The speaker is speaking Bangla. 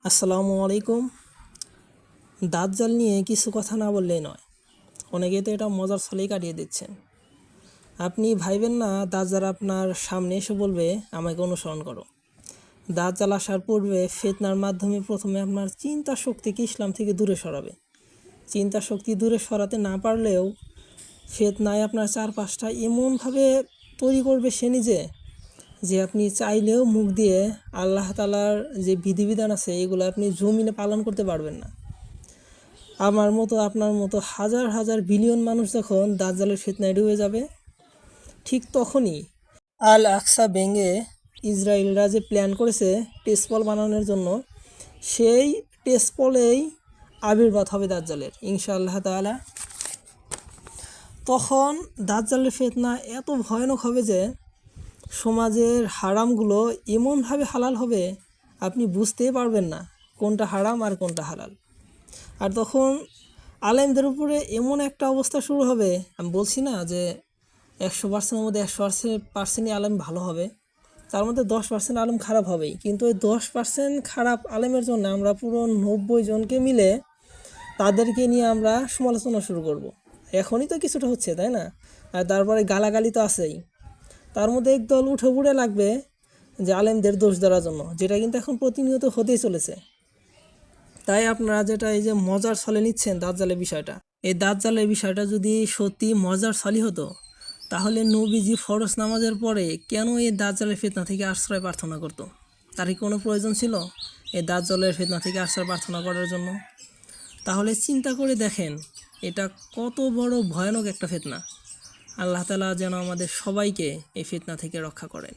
আসসালামু আলাইকুম। দাজ্জাল নিয়ে কিছু কথা না বললেই নয়। অনেকে তো এটা মজার ছলেই কাটিয়ে দিচ্ছেন। আপনি ভাইবেন না দাজ্জাল আপনার সামনে এসে বলবে আমাকে অনুসরণ করো। দাজ্জাল আসার পূর্বে ফিতনার মাধ্যমে প্রথমে আপনার চিন্তা শক্তিকে ইসলাম থেকে দূরে সরাবে। চিন্তা শক্তি দূরে সরাতে না পারলেও ফিতনায় আপনার চারপাশটা এমনভাবে তৈরি করবে সে নিজে, যে আপনি চাইলেও মুখ দিয়ে আল্লাহ তাআলার যে বিধিবিধান আছে এগুলো আপনি জমিনে পালন করতে পারবেন না। আমার মতো আপনার মতো হাজার হাজার বিলিয়ন মানুষ যখন দাজ্জালের ফিতনায় ডুবে যাবে, ঠিক তখনই আল আকসা ভেঙে ইসরায়েলরা যে প্ল্যান করেছে টেস্টপল বানানোর জন্য, সেই টেস্টপলেই আবির্ভাব হবে দাজ্জালের ইনশাআল্লাহ তাআলা। তখন দাজ্জালের ফিতনা এত ভয়ানক হবে যে সমাজের হারামগুলো এমনভাবে হালাল হবে আপনি বুঝতেই পারবেন না কোনটা হারাম আর কোনটা হালাল। আর তখন আলেমদের উপরে এমন একটা অবস্থা শুরু হবে, আমি বলছি না যে 100%-এর মধ্যে 100%ই আলেম ভালো হবে, তার মধ্যে 10% আলেম খারাপ হবেই, কিন্তু ওই 10% খারাপ আলেমের জন্য আমরা পুরো 90 জনকে মিলে তাদেরকে নিয়ে আমরা সমালোচনা শুরু করব। এখনই তো কিছুটা হচ্ছে, তাই না? আর তারপরে গালাগালি তো আছেই। তার মধ্যে একদল উঠে পড়ে লাগবে যে আলেমদের দোষ দেওয়ার জন্য, যেটা কিন্তু এখন প্রতিনিয়ত হতেই চলেছে। তাই আপনারা যেটা এই যে মজার ছলে নিচ্ছেন দাজ্জালের বিষয়টা, এই দাজ্জালের বিষয়টা যদি সত্যি মজার ছলই হতো, তাহলে নবীজি ফরজ নামাজের পরে কেন এই দাজ্জালের ফিতনা থেকে আশ্রয় প্রার্থনা করতো? তার কি কোনো প্রয়োজন ছিল এই দাজ্জালের ফিতনা থেকে আশ্রয় প্রার্থনা করার জন্য? তাহলে চিন্তা করে দেখেন এটা কত বড় ভয়ানক একটা ফিতনা। আল্লাহ তাআলা যেন আমাদের সবাইকে এই ফিতনা থেকে রক্ষা করেন।